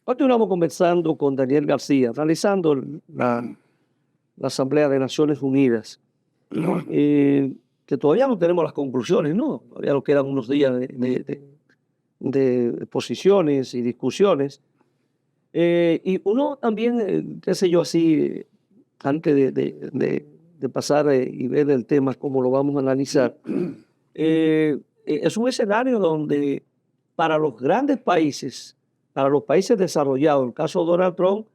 Continuamos conversando con Daniel García, analizando la Asamblea de Naciones Unidas, que todavía no tenemos las conclusiones, ¿no? Todavía nos quedan unos días de posiciones y discusiones. Y uno también, qué sé yo, así, antes de pasar y ver el tema, cómo lo vamos a analizar, es un escenario donde para los grandes países, para los países desarrollados, el caso de Donald Trump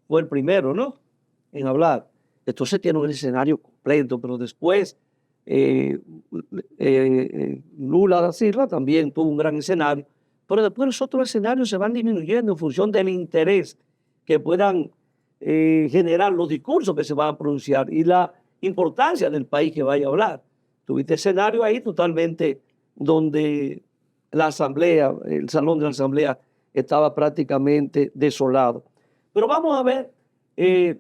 fue el primero, ¿no?, en hablar. Entonces tiene un escenario completo, pero después Lula da Silva también tuvo un gran escenario, pero después los otros escenarios se van disminuyendo en función del interés que puedan generar los discursos que se van a pronunciar y la importancia del país que vaya a hablar. Tuviste escenario ahí totalmente donde la asamblea, el salón de la asamblea estaba prácticamente desolado. Pero vamos a ver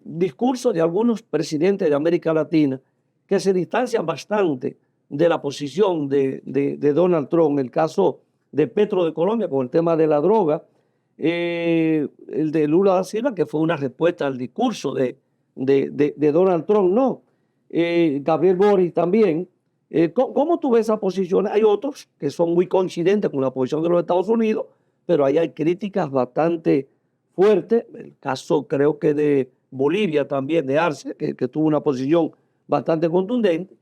discursos de algunos presidentes de América Latina que se distancian bastante de la posición de Donald Trump. El caso de Petro de Colombia con el tema de la droga, el de Lula da Silva, que fue una respuesta al discurso de Donald Trump, no. Gabriel Boric también. ¿Cómo tú ves esa posición? Hay otros que son muy coincidentes con la posición de los Estados Unidos, pero ahí hay críticas bastante fuertes. El caso creo que de Bolivia también, de Arce, que tuvo una posición bastante contundente,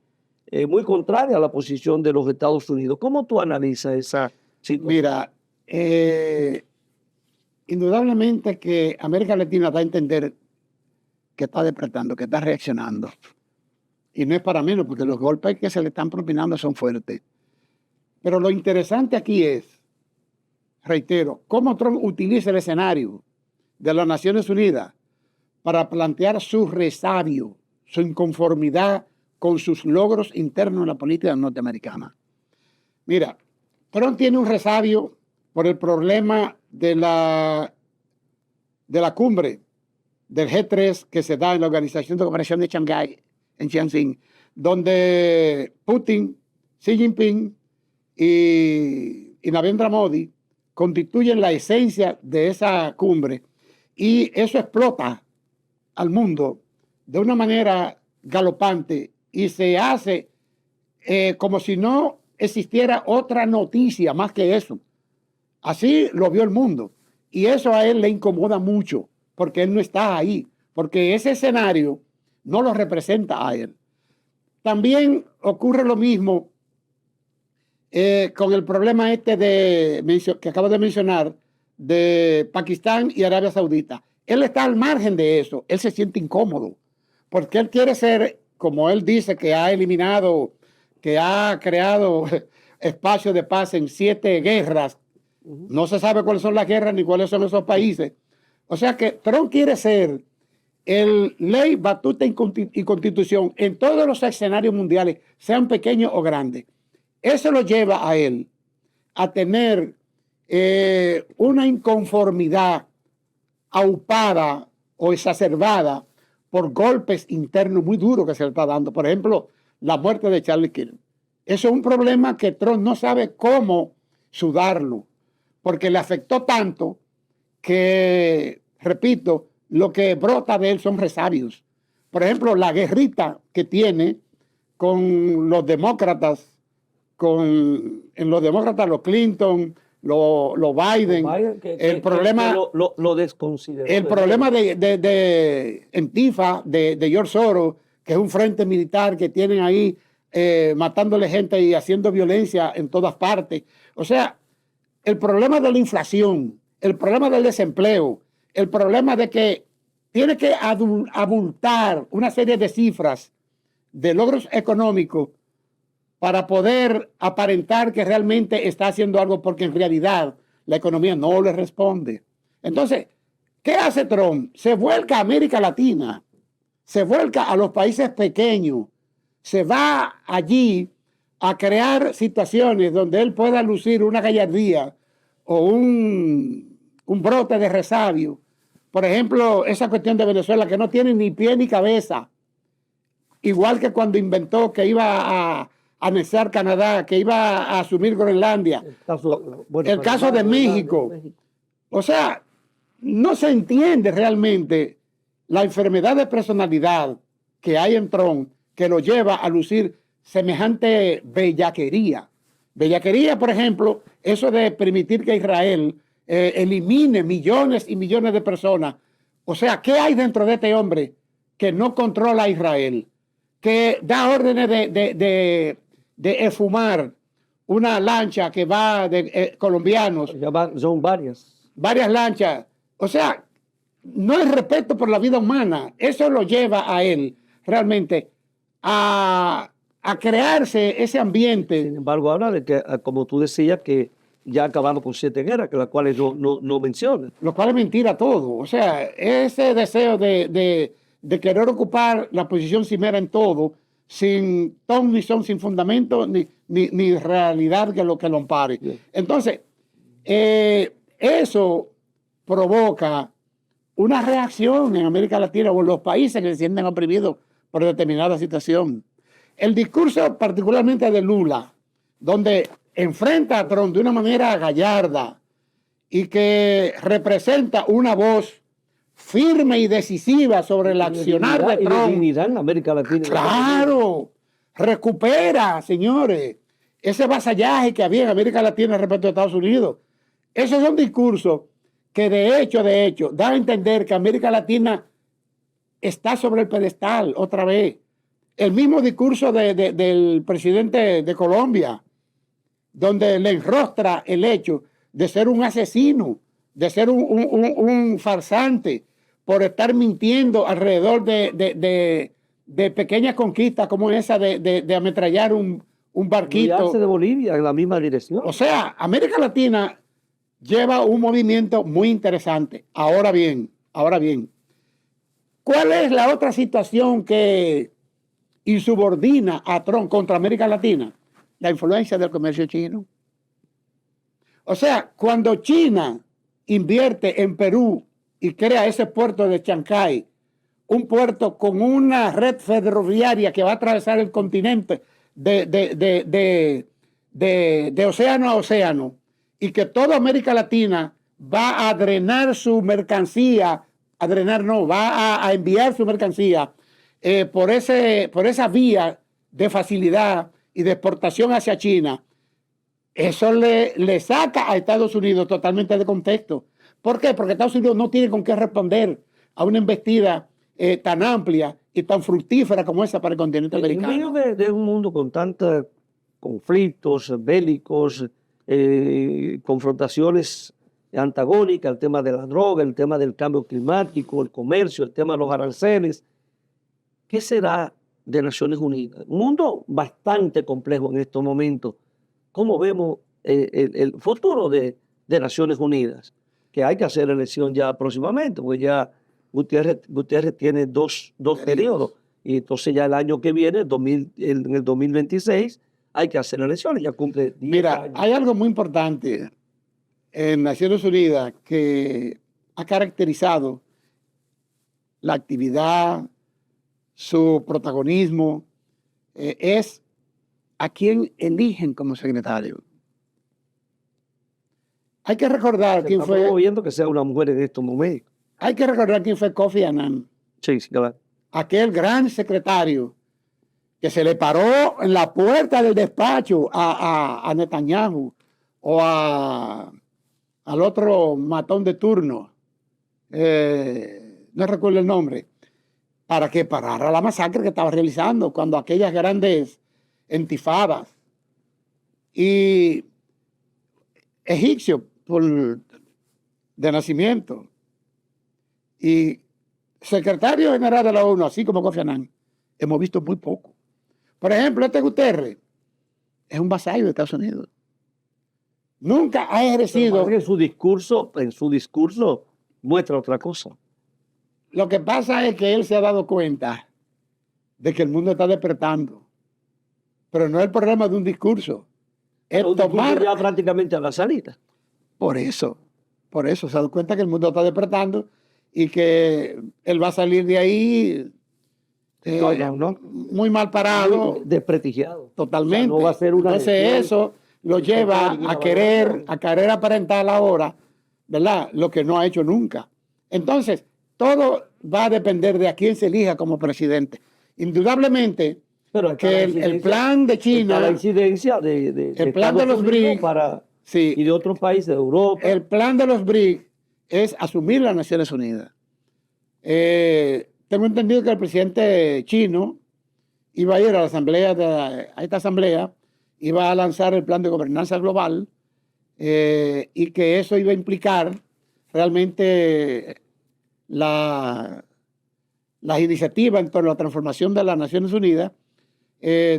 muy contraria a la posición de los Estados Unidos. ¿Cómo tú analizas esa situación? Mira, indudablemente que América Latina da a entender que está despertando, que está reaccionando. Y no es para menos, porque los golpes que se le están propinando son fuertes. Pero lo interesante aquí es, reitero, cómo Trump utiliza el escenario de las Naciones Unidas para plantear su resabio, su inconformidad con sus logros internos en la política norteamericana. Mira, Trump tiene un resabio por el problema de la cumbre del G3 que se da en la Organización de Cooperación de Shanghái, en Tianjin, donde Putin, Xi Jinping y Narendra Modi constituyen la esencia de esa cumbre, y eso explota al mundo de una manera galopante y se hace como si no existiera otra noticia más que eso. Así lo vio el mundo, y eso a él le incomoda mucho porque él no está ahí, porque ese escenario no lo representa a él. También ocurre lo mismo con el problema que acabo de mencionar de Pakistán y Arabia Saudita. Él está al margen de eso, él se siente incómodo, porque él quiere ser, como él dice, que ha eliminado, que ha creado espacios de paz en 7 guerras. No se sabe cuáles son las guerras ni cuáles son esos países. O sea que Trump quiere ser el ley, batuta y constitución en todos los escenarios mundiales, sean pequeños o grandes. Eso lo lleva a él a tener una inconformidad aupada o exacerbada por golpes internos muy duros que se le está dando. Por ejemplo, la muerte de Charlie Kirk. Eso es un problema que Trump no sabe cómo sudarlo, porque le afectó tanto que, repito, lo que brota de él son resabios. Por ejemplo, la guerrita que tiene con los demócratas, en los demócratas, los Clinton, los Biden, el problema, lo desconsideró. El problema de Antifa, de George Soros, que es un frente militar que tienen ahí matándole gente y haciendo violencia en todas partes. O sea, el problema de la inflación, el problema del desempleo, el problema de que tiene que abultar una serie de cifras de logros económicos para poder aparentar que realmente está haciendo algo, porque en realidad la economía no le responde. Entonces, ¿qué hace Trump? Se vuelca a América Latina, se vuelca a los países pequeños, se va allí a crear situaciones donde él pueda lucir una gallardía o un brote de resabio. Por ejemplo, esa cuestión de Venezuela, que no tiene ni pie ni cabeza. Igual que cuando inventó que iba a anexar Canadá, que iba a asumir Groenlandia. El caso de México. O sea, no se entiende realmente la enfermedad de personalidad que hay en Trump que lo lleva a lucir semejante bellaquería. Bellaquería, por ejemplo, eso de permitir que Israel elimine millones y millones de personas. O sea, ¿qué hay dentro de este hombre que no controla a Israel? Que da órdenes de esfumar una lancha que va de colombianos. Son Varias lanchas. O sea, no hay respeto por la vida humana. Eso lo lleva a él realmente a crearse ese ambiente. Sin embargo, habla de que, como tú decías, que ya acabaron con 7 guerras, que las cuales no mencionan. Lo cual es mentira todo. O sea, ese deseo de querer ocupar la posición cimera en todo, sin ton ni son, sin fundamento ni realidad que lo ampare. Bien. Entonces, eso provoca una reacción en América Latina o en los países que se sienten oprimidos por determinada situación. El discurso particularmente de Lula, donde enfrenta a Trump de una manera gallarda y que representa una voz firme y decisiva sobre el accionar de Trump. Y dignidad en América Latina. Claro, recupera, señores, ese vasallaje que había en América Latina respecto a Estados Unidos. Esos son discursos que de hecho, dan a entender que América Latina está sobre el pedestal otra vez. El mismo discurso del presidente de Colombia, donde le enrostra el hecho de ser un asesino, de ser un farsante, por estar mintiendo alrededor de pequeñas conquistas como esa de ametrallar un barquito. De Bolivia en la misma dirección. O sea, América Latina lleva un movimiento muy interesante. Ahora bien, ¿cuál es la otra situación que insubordina a Trump contra América Latina? La influencia del comercio chino. O sea, cuando China invierte en Perú y crea ese puerto de Chancay, un puerto con una red ferroviaria que va a atravesar el continente de océano a océano, y que toda América Latina va a drenar su mercancía, va a enviar su mercancía por esa vía de facilidad y de exportación hacia China. Eso le saca a Estados Unidos totalmente de contexto. ¿Por qué? Porque Estados Unidos no tiene con qué responder a una embestida tan amplia y tan fructífera como esa para el continente americano. En medio de un mundo con tantos conflictos bélicos, confrontaciones antagónicas, el tema de la droga, el tema del cambio climático, el comercio, el tema de los aranceles, ¿qué será de Naciones Unidas? Un mundo bastante complejo en estos momentos. ¿Cómo vemos el futuro de Naciones Unidas? Que hay que hacer elección ya próximamente, porque ya Guterres tiene dos periodos, y entonces ya el año que viene, en el 2026, hay que hacer elecciones, ya cumple 10 Mira, años. hay algo muy importante en Naciones Unidas que ha caracterizado la actividad, su protagonismo, es a quién eligen como secretario. Hay que recordar quién fue. Estamos viendo que sea una mujer en estos momentos. Hay que recordar quién fue Kofi Annan. Sí, claro. Aquel gran secretario que se le paró en la puerta del despacho a Netanyahu o al otro matón de turno, no recuerdo el nombre, para que parara la masacre que estaba realizando cuando aquellas grandes intifadas. Y egipcio de nacimiento y secretario general de la ONU, así como Kofi Annan, hemos visto muy poco. Por ejemplo, este Guterres es un vasallo de Estados Unidos. Nunca ha ejercido. En su discurso muestra otra cosa. Lo que pasa es que él se ha dado cuenta de que el mundo está despertando. Pero no es el problema de un discurso. Es tomar ya prácticamente a la salida. Por eso se ha dado cuenta que el mundo está despertando y que él va a salir de ahí muy mal parado. Muy desprestigiado. Totalmente. O sea, no va a ser una Entonces eso lo lleva a querer aparentar ahora, ¿verdad? Lo que no ha hecho nunca. Entonces, todo va a depender de a quién se elija como presidente. Indudablemente Pero está que la el incidencia- plan de está China, la incidencia el plan de Estados los Unidos BRICS, para, sí, y de otros países de Europa. el plan de los BRICS es asumir las Naciones Unidas. Tengo entendido que el presidente chino iba a ir a la asamblea, a esta asamblea, iba a lanzar el plan de gobernanza global y que eso iba a implicar realmente las iniciativas en torno a la transformación de las Naciones Unidas.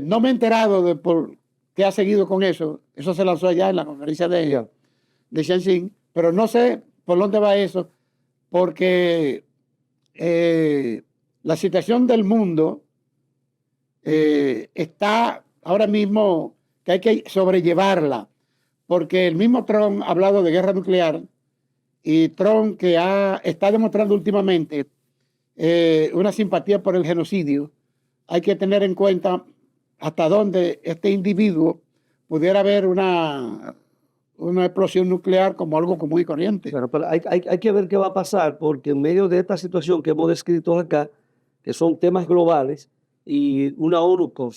No me he enterado de por qué ha seguido con eso. Eso se lanzó allá en la conferencia de Shenzhen, pero no sé por dónde va eso, porque la situación del mundo está ahora mismo que hay que sobrellevarla, porque el mismo Trump ha hablado de guerra nuclear y Trump que está demostrando últimamente una simpatía por el genocidio. Hay que tener en cuenta hasta dónde este individuo pudiera ver una explosión nuclear como algo común y corriente. Bueno, pero hay que ver qué va a pasar, porque en medio de esta situación que hemos descrito acá, que son temas globales, y una ONU con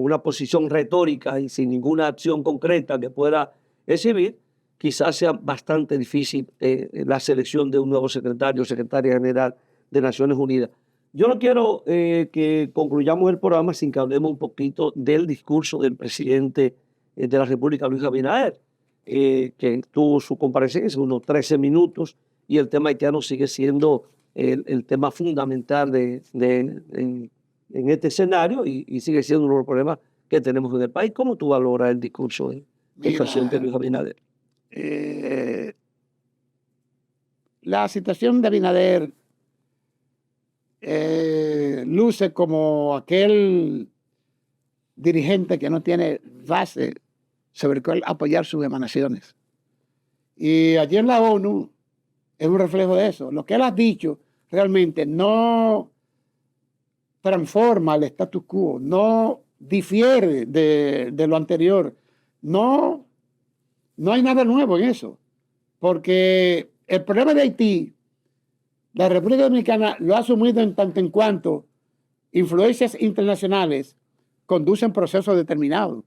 una posición retórica y sin ninguna acción concreta que pueda exhibir, quizás sea bastante difícil la selección de un nuevo secretario o secretaria general de Naciones Unidas. Yo no quiero que concluyamos el programa sin que hablemos un poquito del discurso del presidente de la República, Luis Abinader, que tuvo su comparecencia, unos 13 minutos, y el tema haitiano sigue siendo el tema fundamental en este escenario y sigue siendo uno de los problemas que tenemos en el país. ¿Cómo tú valoras el discurso del presidente Luis Abinader? La situación de Abinader luce como aquel dirigente que no tiene base sobre cuál apoyar sus emanaciones. Y allí en la ONU es un reflejo de eso. Lo que él ha dicho realmente no transforma el status quo, no difiere de lo anterior. No hay nada nuevo en eso. Porque el problema de Haití, la República Dominicana lo ha asumido en tanto en cuanto influencias internacionales conducen procesos determinados.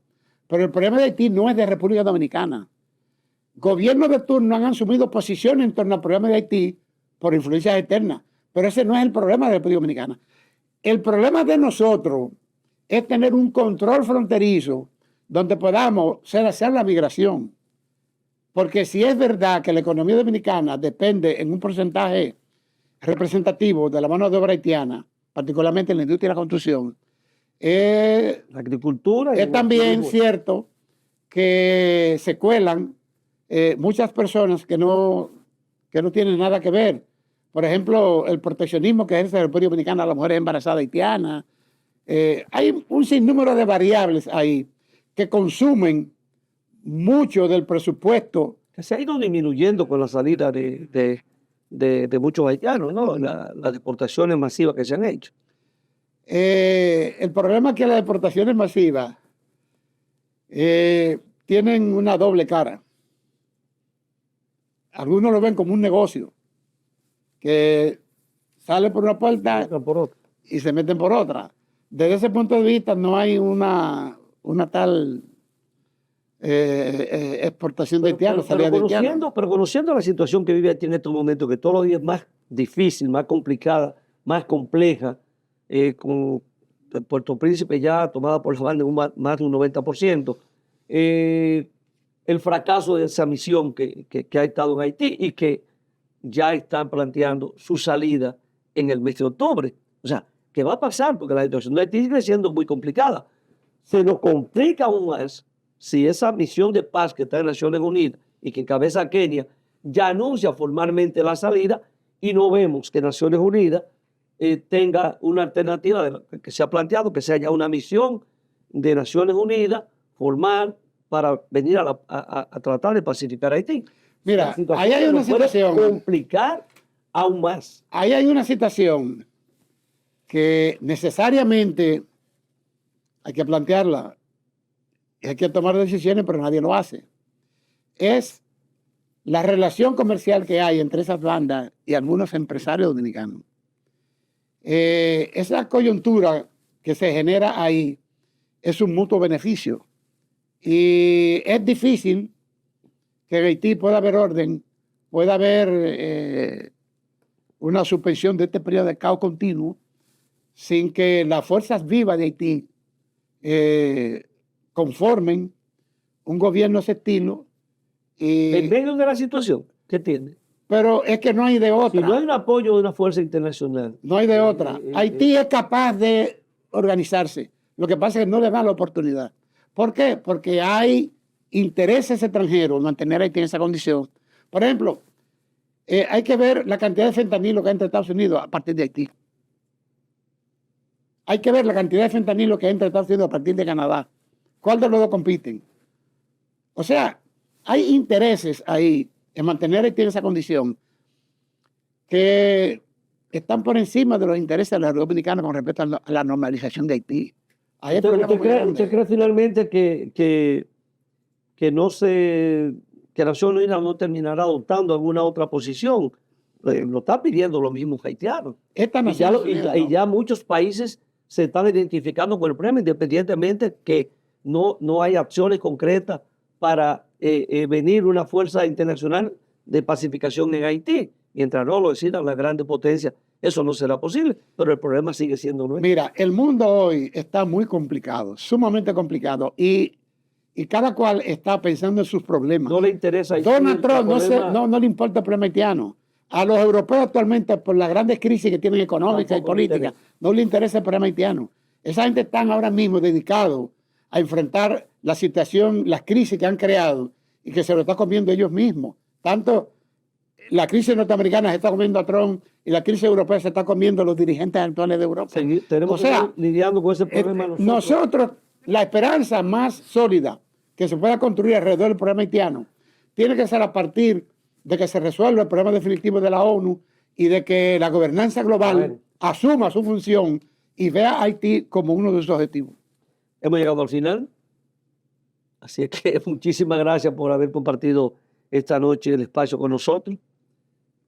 Pero el problema de Haití no es de República Dominicana. Gobiernos de turno han asumido posiciones en torno al problema de Haití por influencias externas. Pero ese no es el problema de la República Dominicana. El problema de nosotros es tener un control fronterizo donde podamos hacer la migración. Porque si es verdad que la economía dominicana depende en un porcentaje representativo de la mano de obra haitiana, particularmente en la industria de la construcción, La agricultura. Es también cierto que se cuelan muchas personas que no tienen nada que ver. Por ejemplo, el proteccionismo que ejerce la República Dominicana a las mujeres embarazadas haitianas. Hay un sinnúmero de variables ahí que consumen mucho del presupuesto. Que se ha ido disminuyendo con la salida de muchos haitianos, ¿no? Las deportaciones masivas que se han hecho. El problema es que las deportaciones masivas tienen una doble cara. Algunos lo ven como un negocio que sale por una puerta y se meten por otra. Desde ese punto de vista no hay una tal exportación de haitianos, salida de haitianos. Pero conociendo la situación que vive Haití en estos momentos, que todos los días es más difícil, más complicada, más compleja, con Puerto Príncipe ya tomada por la banda más de un 90%, el fracaso de esa misión que ha estado en Haití y que ya están planteando su salida en el mes de octubre. O sea, ¿qué va a pasar? Porque la situación de Haití sigue siendo muy complicada. Se nos complica aún más si esa misión de paz que está en Naciones Unidas y que encabeza Kenia ya anuncia formalmente la salida y no vemos que Naciones Unidas tenga una alternativa que se ha planteado, que sea ya una misión de Naciones Unidas formal para venir a tratar de pacificar a Haití. Mira, ahí hay una situación. Complicar aún más. Ahí hay una situación que necesariamente hay que plantearla. Hay que tomar decisiones, pero nadie lo hace. Es la relación comercial que hay entre esas bandas y algunos empresarios dominicanos. Esa coyuntura que se genera ahí es un mutuo beneficio. Y es difícil que en Haití pueda haber orden, pueda haber una suspensión de este periodo de caos continuo sin que las fuerzas vivas de Haití conformen un gobierno de ese estilo. En medio de la situación que tiene. Pero es que no hay de otra. Si no hay un apoyo de una fuerza internacional. No hay de otra. Haití es capaz de organizarse. Lo que pasa es que no le dan la oportunidad. ¿Por qué? Porque hay intereses extranjeros en mantener a Haití en esa condición. Por ejemplo, hay que ver la cantidad de fentanilo que hay entre Estados Unidos a partir de Haití. Hay que ver la cantidad de fentanilo que hay entre Estados Unidos a partir de Canadá. ¿Cuál de los dos compiten? O sea, hay intereses ahí en mantener a Haití en esa condición que están por encima de los intereses de la República Dominicana con respecto a la normalización de Haití. ¿Usted cree finalmente que Naciones Unidas no terminará adoptando alguna otra posición? Lo está pidiendo los mismos haitianos. Y ya muchos países se están identificando con el problema, independientemente que no hay acciones concretas para venir una fuerza internacional de pacificación en Haití. Mientras no lo decidan las grandes potencias, eso no será posible, pero el problema sigue siendo nuestro. Mira, el mundo hoy está muy complicado, sumamente complicado, y cada cual está pensando en sus problemas. No le interesa Haití. Donald Trump no le importa el problema haitiano. A los europeos actualmente, por las grandes crisis que tienen económicas y políticas, no le interesa el problema haitiano. Esa gente está ahora mismo dedicado a enfrentar la situación, las crisis que han creado y que se lo está comiendo ellos mismos. Tanto la crisis norteamericana se está comiendo a Trump y la crisis europea se está comiendo a los dirigentes actuales de Europa. Tenemos que estar lidiando con ese problema nosotros. La esperanza más sólida que se pueda construir alrededor del problema haitiano tiene que ser a partir de que se resuelva el problema definitivo de la ONU y de que la gobernanza global asuma su función y vea a Haití como uno de sus objetivos. Hemos llegado al final. Así es que muchísimas gracias por haber compartido esta noche el espacio con nosotros.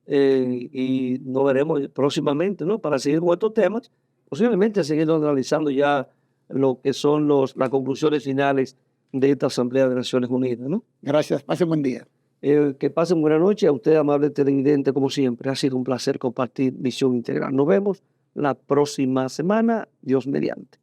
Y nos veremos próximamente, ¿no? Para seguir con estos temas, posiblemente seguir analizando ya lo que son las conclusiones finales de esta Asamblea de Naciones Unidas, ¿no? Gracias, pasen buen día. Que pasen buena noche. A usted, amable televidente, como siempre, ha sido un placer compartir Visión Integral. Nos vemos la próxima semana, Dios mediante.